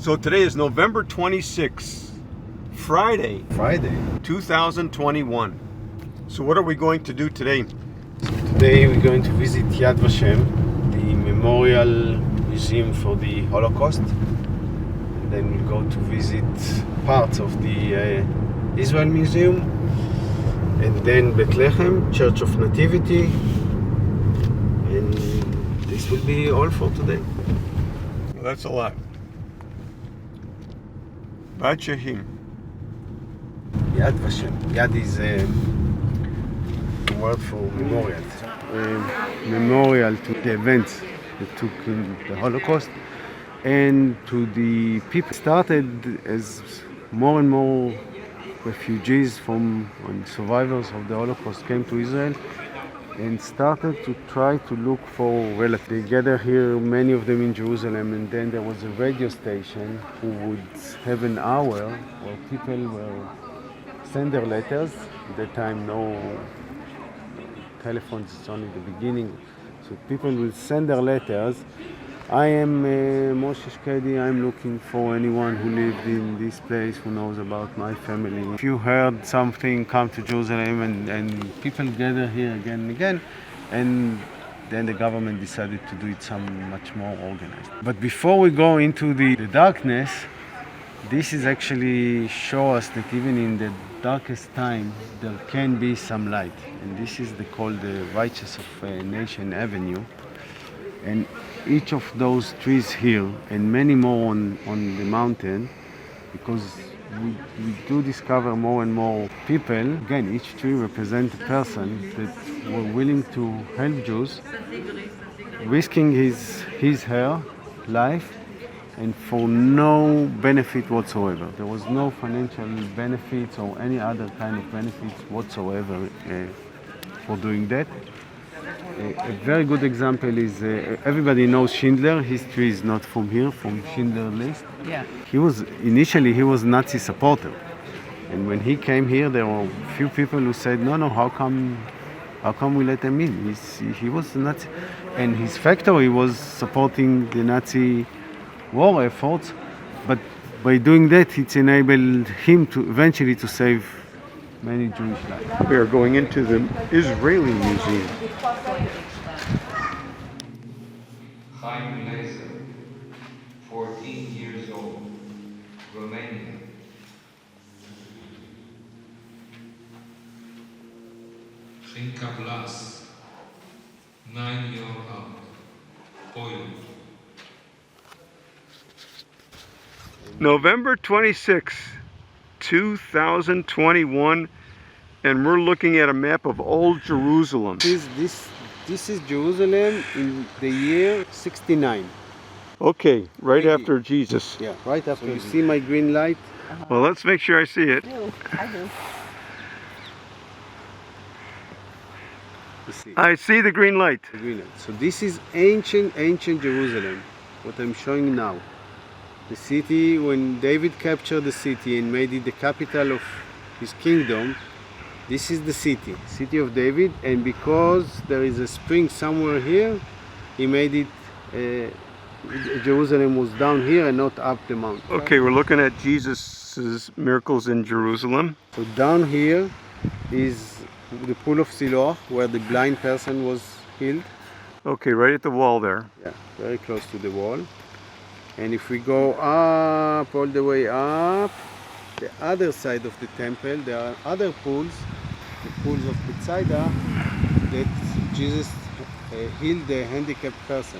So today is November 26th, Friday, 2021. So what are we going to do today? Today we're going to visit Yad Vashem, the memorial museum for the Holocaust. And then we'll go to visit parts of the Israel Museum. And then Bethlehem, Church of Nativity. And this will be all for today. Well, that's a lot. Bethlehem. Yad Vashem. Yad is a word for memorial. Memorial to the events that took in the Holocaust and to the people. Started as more and more refugees and survivors of the Holocaust came to Israel and started to try to look for relatives. They gathered here, many of them in Jerusalem, and then there was a radio station who would have an hour where people will send their letters. At that time, no telephones, it's only the beginning. So people will send their letters. I am Moshe Shkedi. I'm looking for anyone who lived in this place, who knows about my family. If you heard something, come to Jerusalem, and people gather here again and again, and then the government decided to do it much more organized. But before we go into the darkness, this is actually show us that even in the darkest time, there can be some light. And this is called the Righteous of Nation Avenue. And each of those trees here, and many more on the mountain, because we do discover more and more people. Again, each tree represents a person that were willing to help Jews, risking his her life, and for no benefit whatsoever. There was no financial benefits or any other kind of benefits whatsoever for doing that. A very good example is everybody knows Schindler. His tree is not from here, from Schindler's List. Yeah. He was Nazi supporter, and when he came here, there were a few people who said, "No, how come we let him in? He was a Nazi, and his factory was supporting the Nazi war efforts, but by doing that, it's enabled him to eventually to save many Jewish lives." We are going into the Israeli Museum. Chaim Lezer, 14 years old, Romania. Chinka Blas, 9-year-old, Poland. November 26th, 2021, and we're looking at a map of old Jerusalem. This is Jerusalem in the year 69. Okay, right 80. after Jesus. Yeah, right after. You see my green light? Well, let's make sure I see it. I do. You see. I see the green light. The green light. So this is ancient Jerusalem, what I'm showing now. The city, when David captured the city and made it the capital of his kingdom, this is the city of David, and because there is a spring somewhere here, he made it, Jerusalem was down here and not up the mountain. Okay, we're looking at Jesus' miracles in Jerusalem. So down here is the pool of Siloam, where the blind person was healed. Okay, right at the wall there. Yeah, very close to the wall. And if we go up, all the way up, the other side of the temple, there are other pools, the pools of Bethsaida, that Jesus healed the handicapped person.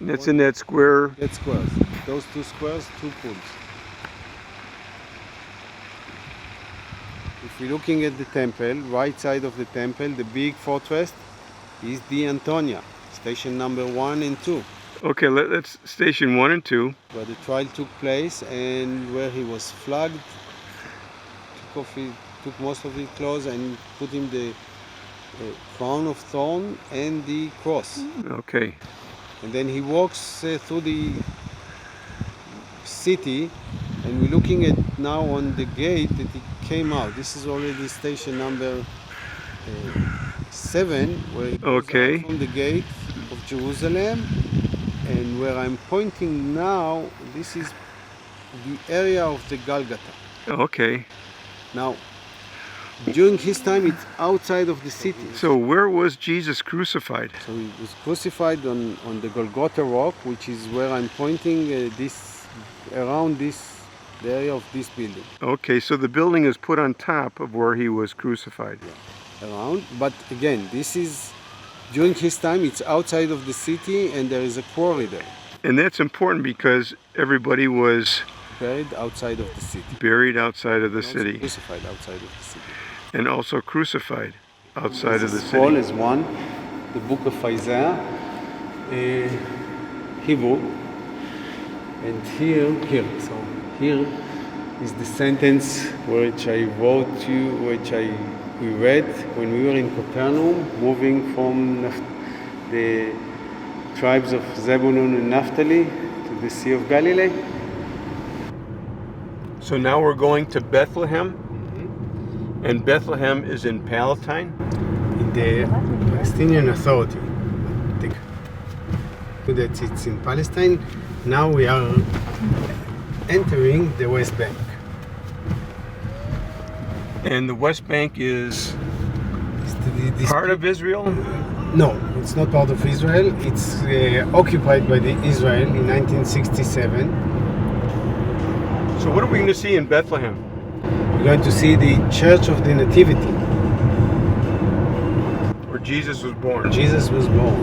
That's in that square. That squares. Those two squares, two pools. If we're looking at the temple, right side of the temple, the big fortress is the Antonia, station number 1 and 2. Okay, that's station 1 and 2. Where the trial took place and where he was flogged, took most of his clothes and put him the crown of thorn and the cross. Okay. And then he walks through the city, and we're looking at now on the gate that he came out. This is already station number 7, where he goes out from the gate of Jerusalem. And where I'm pointing now, this is the area of the Golgotha. Okay. Now, during his time, it's outside of the city. So where was Jesus crucified? So he was crucified on the Golgotha rock, which is where I'm pointing around the area of this building. Okay, so the building is put on top of where he was crucified. Around, but again, this is during his time. It's outside of the city, and there is a quarry there. And that's important because everybody was Buried outside of the city. buried outside of the Also city crucified outside of the city. and also crucified outside of the Scroll city. is one, the book of Isaiah, Hebrew, and here. So here is the sentence which I wrote you, which we read when we were in Capernaum, moving from the tribes of Zebulun and Naphtali to the Sea of Galilee. So now we're going to Bethlehem, and Bethlehem is in Palestine. In the Palestinian Authority. That it's in Palestine. Now we are entering the West Bank. And the West Bank is This part of Israel? No, it's not part of Israel. It's occupied by the Israel in 1967. So what are we going to see in Bethlehem? We're going to see the Church of the Nativity. Where Jesus was born. Jesus was born.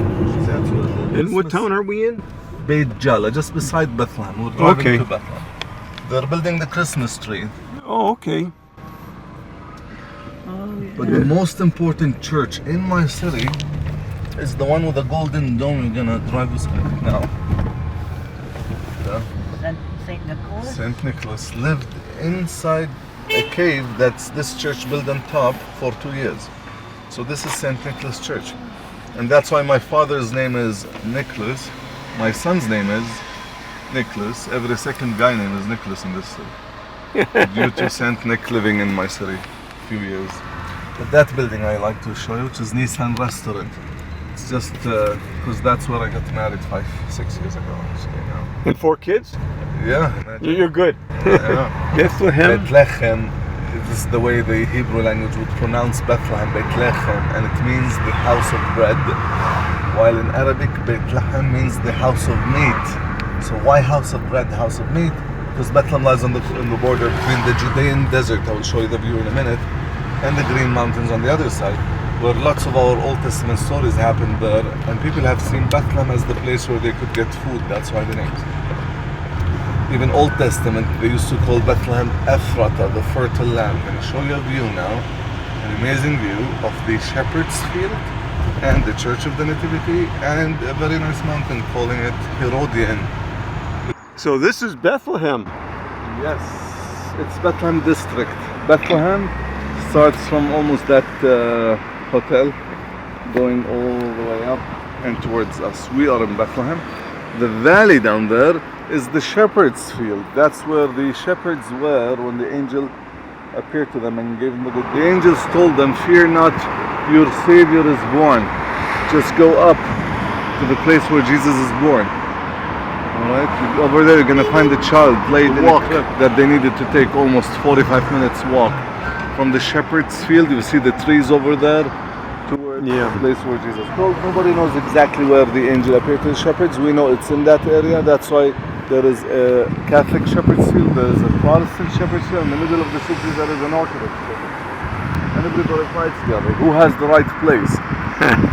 And what town are we in? Beit Jala, just beside Bethlehem. We're driving Okay. to Bethlehem. They're building the Christmas tree. Oh, okay. But the most important church in my city is the one with the golden dome. You're gonna drive us now. St. Nicholas? Saint Nicholas lived inside a cave that's this church built on top for 2 years. So this is Saint Nicholas Church. And that's why my father's name is Nicholas. My son's name is Nicholas. Every second guy name is Nicholas in this city. Due to Saint Nick living in my city a few years. But that building I like to show you, which is Nissan Restaurant. It's just because that's where I got married 5-6 years ago. Actually, now. And 4 kids? Yeah. You're good. Yeah. Bethlehem. Bethlehem, this is the way the Hebrew language would pronounce Bethlehem, Bethlehem, and it means the house of bread, while in Arabic, Bethlehem means the house of meat. So why house of bread, house of meat? Because Bethlehem lies on the border between the Judean desert, I will show you the view in a minute, and the Green Mountains on the other side, where lots of our Old Testament stories happened there, and people have seen Bethlehem as the place where they could get food. That's why the name. Even Old Testament, they used to call Bethlehem Ephrata, the fertile land. I'm going to show you a view now, an amazing view of the shepherd's field and the Church of the Nativity, and a very nice mountain calling it Herodian. So this is Bethlehem. Yes, it's Bethlehem district. Bethlehem starts from almost that hotel, going all the way up and towards us. We are in Bethlehem. The valley down there is the shepherd's field. That's where the shepherds were when the angel appeared to them and gave them the good. The angels told them, "Fear not, your Savior is born. Just go up to the place where Jesus is born." Alright, over there you're gonna find the child laid in a crib that they needed to take almost 45 minutes walk from the shepherd's field. You see the trees over there towards the place where Jesus told. Nobody knows exactly where the angel appeared to the shepherds. We know it's in that area. That's why there is a Catholic shepherd's field, there is a Protestant shepherd's field. In the middle of the city there is an Orthodox shepherd's field. And everybody fights together. Who has the right place?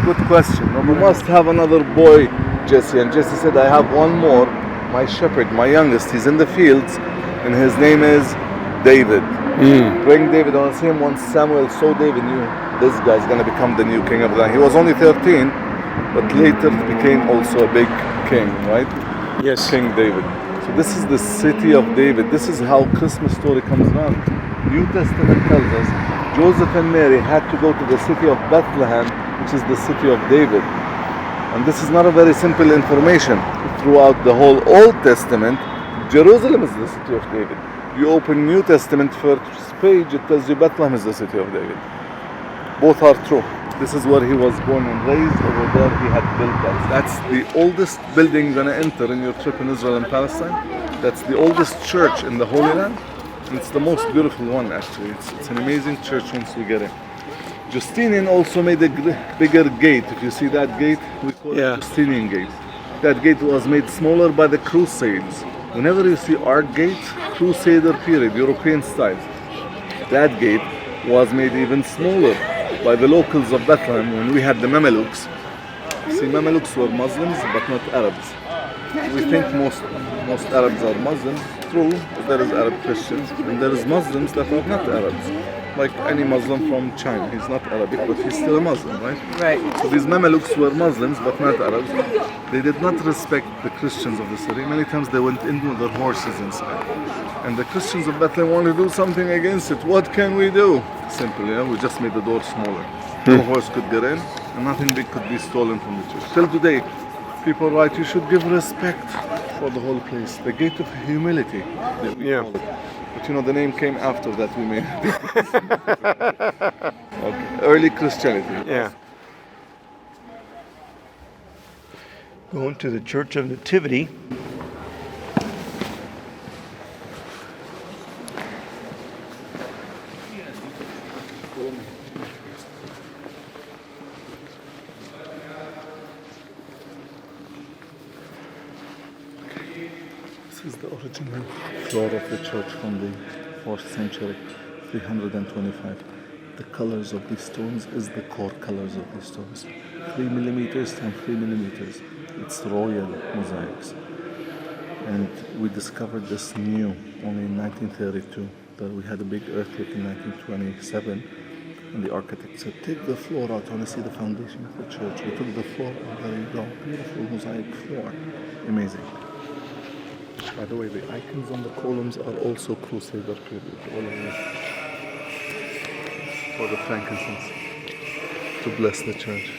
Good question. We must have another boy, Jesse. And Jesse said, I have one more. My shepherd, my youngest, he's in the fields, and his name is David. Bring David. I want to see him. Once Samuel saw David, knew this guy's going to become the new king of the land. He was only 13, but later became also a big king, right? Yes. King David. So this is the city of David. This is how Christmas story comes around. New Testament tells us Joseph and Mary had to go to the city of Bethlehem, which is the city of David. And this is not a very simple information. Throughout the whole Old Testament, Jerusalem is the city of David. You open New Testament first page, it tells you Bethlehem is the city of David. Both are true. This is where he was born and raised. Over there he had built that. That's the oldest building you're gonna enter in your trip in Israel and Palestine. That's the oldest church in the Holy Land. And it's the most beautiful one actually. It's an amazing church once you get in. Justinian also made a bigger gate. If you see that gate, we call Yeah. it Justinian gate. That gate was made smaller by the Crusades. Whenever you see arch gates, Crusader period, European style, that gate was made even smaller by the locals of Bethlehem when we had the Mamelukes. See, Mamelukes were Muslims but not Arabs. We think most Arabs are Muslims. True, there is Arab Christians and there is Muslims that are not Arabs. Like any Muslim from China, he's not Arabic, but he's still a Muslim, right? Right. So these Mamelukes were Muslims, but not Arabs. They did not respect the Christians of the city. Many times they went in with their horses inside. And the Christians of Bethlehem wanted to do something against it. What can we do? Simple, we just made the door smaller. No horse could get in, and nothing big could be stolen from the church. Till today, people write, you should give respect for the whole place. The gate of humility, that we Yeah. call it. But the name came after that we made it. Okay. Early Christianity. Yeah. Going to the Church of Nativity. This is the original floor of the church from the 4th century, 325. The colors of these stones is the core colors of these stones. 3 millimeters and 3 millimeters. It's royal mosaics. And we discovered this new only in 1932. But we had a big earthquake in 1927. And the architect said, take the floor out. I want to see the foundation of the church. We took the floor out. There you go. Beautiful mosaic floor. Amazing. By the way, the icons on the columns are also Crusader period, all of them. For the frankincense, to bless the church.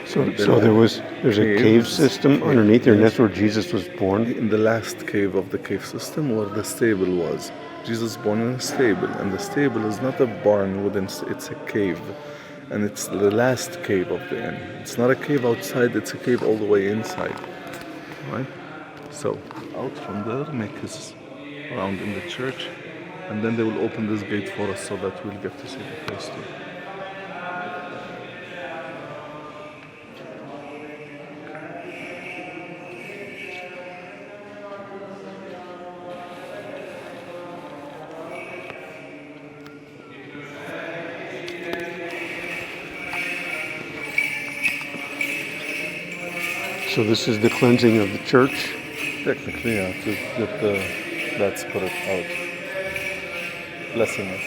So there's a cave system underneath there, and that's where Jesus was born. In the last cave of the cave system, where the stable was, Jesus was born in a stable, and the stable is not a barn it's a cave. And it's the last cave of the inn. It's not a cave outside, it's a cave all the way inside. Right? So, out from there, make his round in the church, and then they will open this gate for us so that we'll get to see the place too. So this is the cleansing of the church. Technically, yeah, to get the bad spirit out. Blessing it.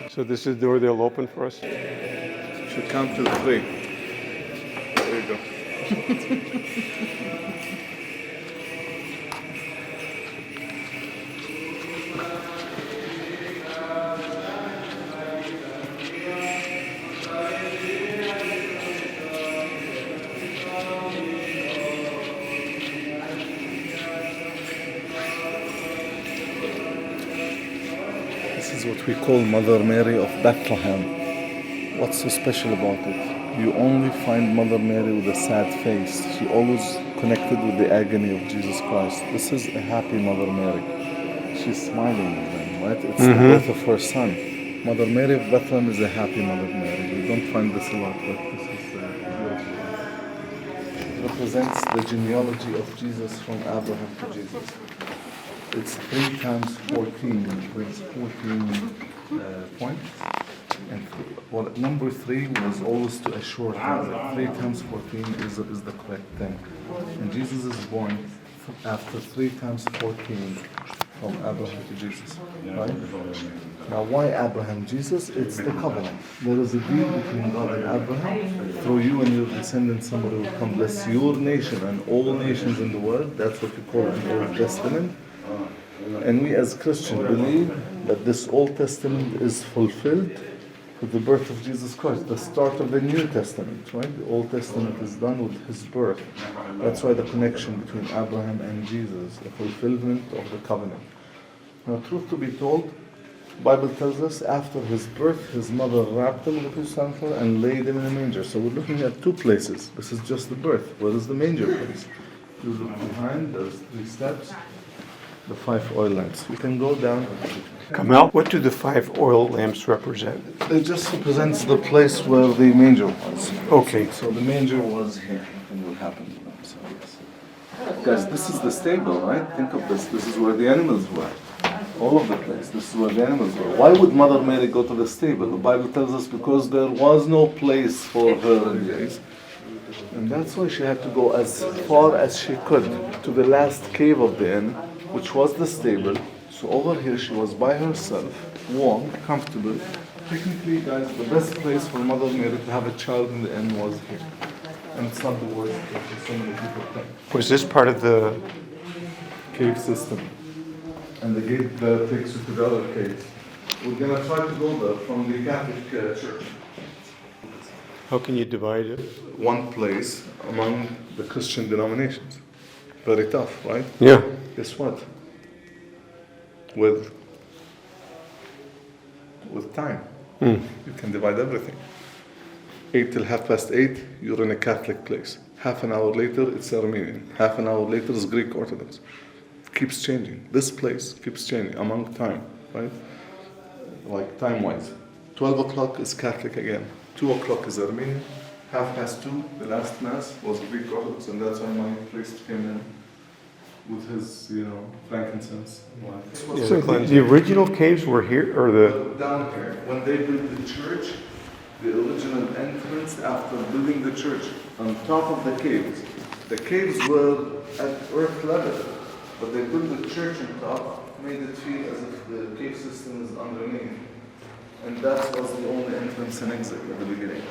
So this is the door they'll open for us. Should count to 3. There you go. This is what we call Mother Mary of Bethlehem. What's so special about it? You only find Mother Mary with a sad face. She always connected with the agony of Jesus Christ. This is a happy Mother Mary. She's smiling with them, right? It's the birth of her son. Mother Mary of Bethlehem is a happy Mother Mary. We don't find this a lot, but this is beautiful. It represents the genealogy of Jesus from Abraham to Jesus. It's 3 times 14, which brings 14 points. And number 3 was always to assure her that 3 times 14 is the correct thing. And Jesus is born after 3 times 14 from Abraham to Jesus. Right? Now, why Abraham? Jesus, it's the covenant. There is a deal between God and Abraham. Through you and your descendants, somebody will come bless your nation and all nations in the world. That's what we call in the Old Testament. And we as Christians believe that this Old Testament is fulfilled with the birth of Jesus Christ, the start of the New Testament, right? The Old Testament is done with his birth. That's why the connection between Abraham and Jesus, the fulfillment of the covenant. Now, truth to be told, Bible tells us after his birth, his mother wrapped him with his sandal and laid him in a manger. So we're looking at two places. This is just the birth. Where is the manger place? You look behind, there's 3 steps, the 5 oil lamps. You can go down. Kamal, what do the 5 oil lamps represent? It just represents the place where the manger was. Okay. So the manger was here. And what happened to them? So yes. Guys, this is the stable, right? Think of this. This is where the animals were. All of the place. This is where the animals were. Why would Mother Mary go to the stable? The Bible tells us because there was no place for her in days. And that's why she had to go as far as she could to the last cave of the inn, which was the stable. So over here she was by herself, warm, comfortable. Technically, guys, the best place for Mother Mary to have a child in the inn was here. And it's not the worst place, as so many people think. Was this part of the Cave system. And the gate that takes you to the other caves. We're gonna try to go there from the Catholic Church. How can you divide it? One place among the Christian denominations. Very tough, right? Yeah. Guess what? With time, you can divide everything. 8 till 8:30, you're in a Catholic place. Half an hour later, it's Armenian. Half an hour later, it's Greek Orthodox. It keeps changing. This place keeps changing among time, right? Like time-wise. 12 o'clock is Catholic again. 2 o'clock is Armenian. 2:30, the last Mass was Greek Orthodox, and that's why my priest came in with his, frankincense. Yeah, the original caves were here, or the... Down here, when they built the church, the original entrance after building the church on top of the caves were at earth level, but they built the church on top, made it feel as if the cave system is underneath, and that was the only entrance and exit at the beginning.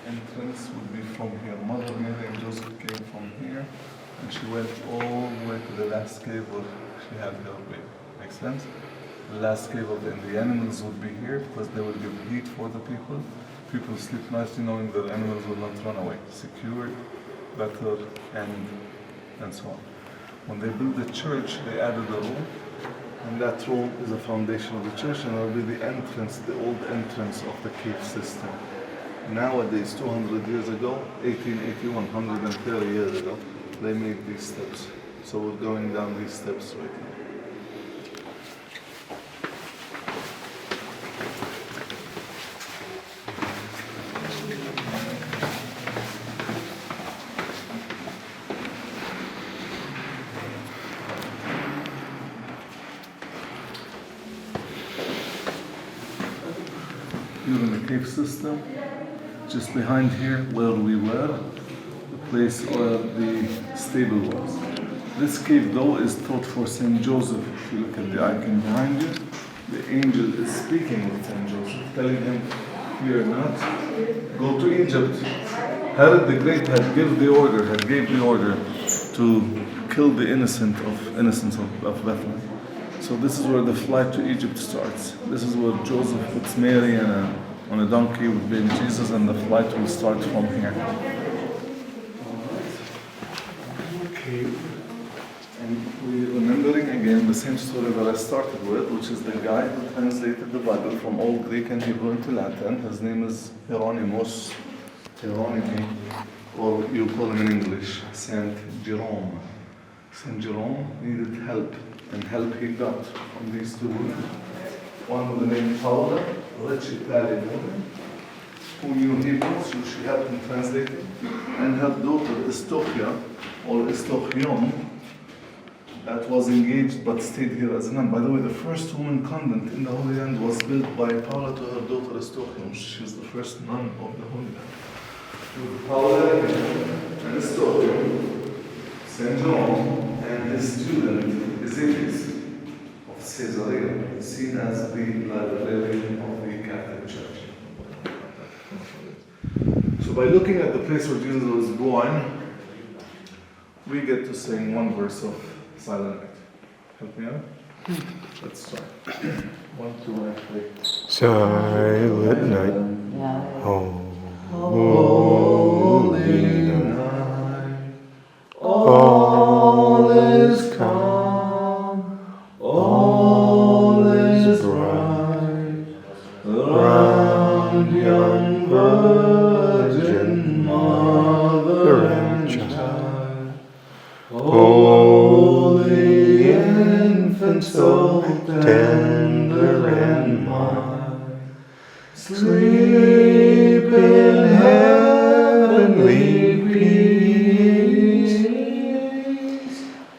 Entrance would be from here. Mother Mary and Joseph came from here, and she went all the way to the last cave where she had her baby. Makes sense? The last cave of the animals would be here because they will give heat for the people. People sleep nicely knowing their animals will not run away. Secured, better, and so on. When they built the church, they added a room, and that room is the foundation of the church, and it will be the entrance, the old entrance of the cave system. Nowadays, 200 years ago, 1881, 130 years ago, they made these steps. So we're going down these steps right now. You're in the cave system. Just behind here where we were, the place where the stable was. This cave though is thought for Saint Joseph. If you look at the icon behind you, the angel is speaking with Saint Joseph, telling him, fear not, go to Egypt. Herod the Great had gave the order to kill the innocence of Bethlehem. So this is where the flight to Egypt starts. This is where Joseph puts Mary on a donkey with baby Jesus, and the flight will start from here. Okay. And we're remembering again the same story that I started with, which is the guy who translated the Bible from Old Greek and Hebrew into Latin. His name is Hieronymus, or you call him in English, Saint Jerome. Saint Jerome needed help, and help he got from these two women. One with the name Paula, rich Italian woman, who knew Hebrew, so she helped him translate it, and her daughter Estochia, or Estochion, that was engaged but stayed here as a nun. By the way, the first woman convent in the Holy Land was built by Paula to her daughter Estochion. She was the first nun of the Holy Land. With Paula and Estochion, Saint Jerome, and his student Eusebius of Caesarea, seen as the Bethlehem of the Catholic Church. So by looking at the place where Jesus was born, we get to sing one verse of Silent Night. Help me out? Let's start. 1, 2, and 3. Silent night. Holy night, all is calm, all is bright, around young Virgin Mother and Child. Holy infant, so tender and mild, sleep in heavenly peace.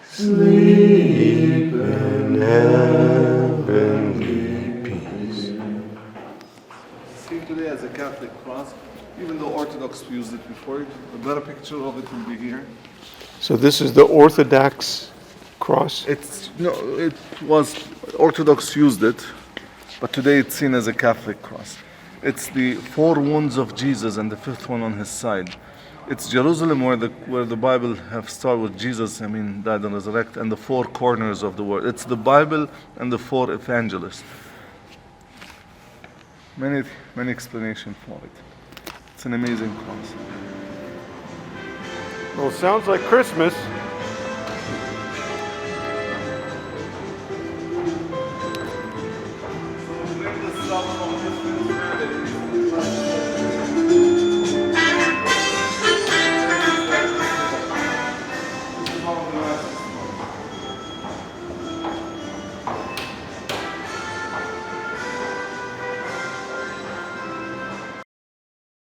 Sleep in heavenly peace. Seen today as a Catholic cross, even though Orthodox used it before, a better picture of it will be here. So this is the Orthodox cross? It was Orthodox used it, but today it's seen as a Catholic cross. It's the 4 wounds of Jesus and the 5th one on his side. It's Jerusalem where the Bible have started with Jesus, died and resurrected, and the 4 corners of the world. It's the Bible and the 4 evangelists. Many explanations for it. It's an amazing cross. Well, it sounds like Christmas.